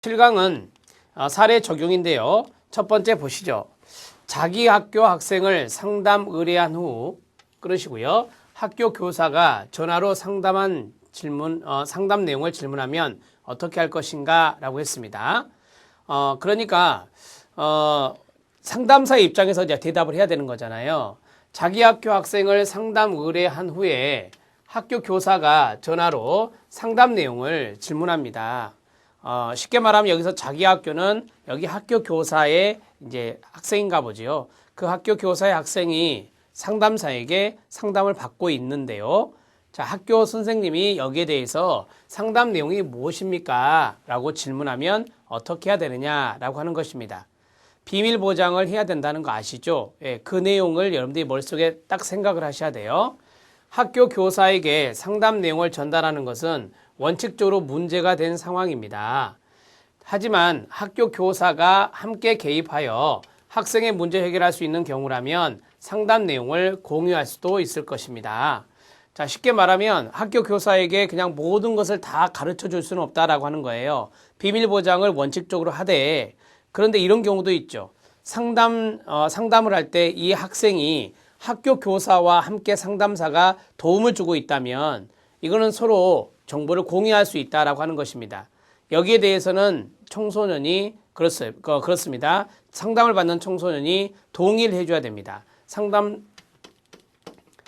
7강은 사례 적용인데요. 첫 번째 보시죠. 자기 학교 학생을 상담 의뢰한 후 그러시고요. 학교 교사가 전화로 상담 내용을 질문하면 어떻게 할 것인가 라고 했습니다. 그러니까 상담사의 입장에서 이제 대답을 해야 되는 거잖아요. 자기 학교 학생을 상담 의뢰한 후에 학교 교사가 전화로 상담 내용을 질문합니다. 쉽게 말하면 여기서 자기 학교는 여기 학교 교사의 이제 학생인가 보지요. 그 학교 교사의 학생이 상담사에게 상담을 받고 있는데요. 자, 학교 선생님이 여기에 대해서 상담 내용이 무엇입니까? 라고 질문하면 어떻게 해야 되느냐라고 하는 것입니다. 비밀 보장을 해야 된다는 거 아시죠? 예, 그 내용을 여러분들이 머릿속에 딱 생각을 하셔야 돼요. 학교 교사에게 상담 내용을 전달하는 것은 원칙적으로 문제가 된 상황입니다. 하지만 학교 교사가 함께 개입하여 학생의 문제 해결할 수 있는 경우라면 상담 내용을 공유할 수도 있을 것입니다. 자, 쉽게 말하면 학교 교사에게 그냥 모든 것을 다 가르쳐 줄 수는 없다라고 하는 거예요. 비밀 보장을 원칙적으로 하되, 그런데 이런 경우도 있죠. 상담을 할 때 이 학생이 학교 교사와 함께 상담사가 도움을 주고 있다면 이거는 서로 정보를 공유할 수 있다라고 하는 것입니다. 여기에 대해서는 청소년이 그렇습니다. 상담을 받는 청소년이 동의를 해줘야 됩니다. 상담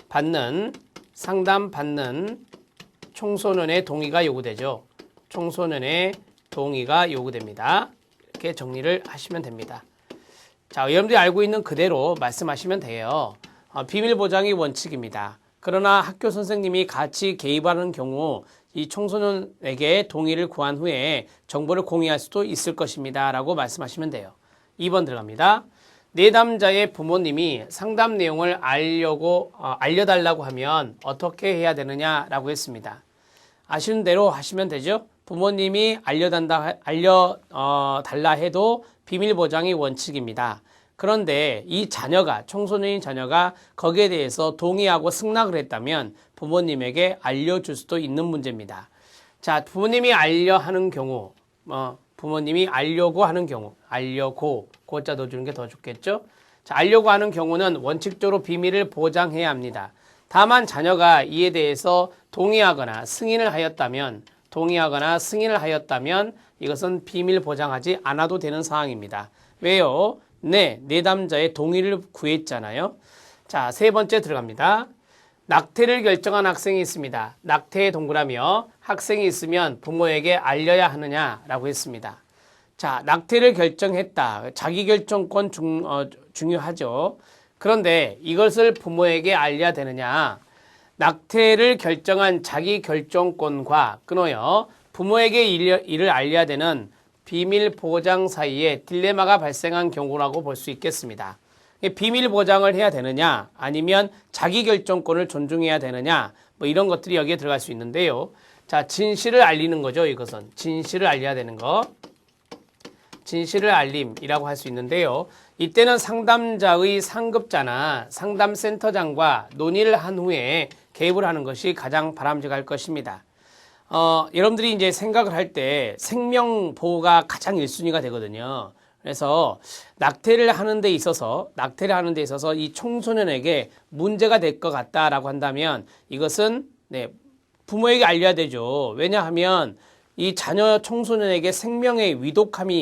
받는 청소년의 동의가 요구되죠. 청소년의 동의가 요구됩니다. 이렇게 정리를 하시면 됩니다. 자, 여러분들이 알고 있는 그대로 말씀하시면 돼요. 비밀 보장이 원칙입니다. 그러나 학교 선생님이 같이 개입하는 경우 이 청소년에게 동의를 구한 후에 정보를 공유할 수도 있을 것입니다. 라고 말씀하시면 돼요. 2번 들어갑니다. 내담자의 부모님이 상담 내용을 알려달라고 하면 어떻게 해야 되느냐라고 했습니다. 아시는 대로 하시면 되죠. 부모님이 알려달라 해도 비밀 보장이 원칙입니다. 그런데 이 청소년인 자녀가 거기에 대해서 동의하고 승낙을 했다면 부모님에게 알려줄 수도 있는 문제입니다. 자, 부모님이 부모님이 알려고 하는 경우, 고자 넣어주는 게 더 좋겠죠? 자, 알려고 하는 경우는 원칙적으로 비밀을 보장해야 합니다. 다만 자녀가 이에 대해서 동의하거나 승인을 하였다면 이것은 비밀 보장하지 않아도 되는 상황입니다. 왜요? 내담자의 동의를 구했잖아요. 자, 세 번째 들어갑니다. 낙태를 결정한 학생이 있습니다. 낙태에 동그라며 학생이 있으면 부모에게 알려야 하느냐라고 했습니다. 자, 낙태를 결정했다. 자기결정권 중요하죠. 그런데 이것을 부모에게 알려야 되느냐? 낙태를 결정한 자기결정권과 끊어요. 부모에게 이를 알려야 되는 비밀 보장 사이에 딜레마가 발생한 경우라고 볼 수 있겠습니다. 비밀 보장을 해야 되느냐 아니면 자기결정권을 존중해야 되느냐 이런 것들이 여기에 들어갈 수 있는데요. 자, 진실을 알리는 거죠. 이것은 진실을 알려야 되는 거. 진실을 알림이라고 할 수 있는데요. 이때는 상담자의 상급자나 상담센터장과 논의를 한 후에 개입을 하는 것이 가장 바람직할 것입니다. 여러분들이 이제 생각을 할 때 생명 보호가 가장 1순위가 되거든요. 그래서 낙태를 하는 데 있어서 이 청소년에게 문제가 될 것 같다라고 한다면 이것은 부모에게 알려야 되죠. 왜냐하면 이 자녀 청소년에게 생명의 위독함이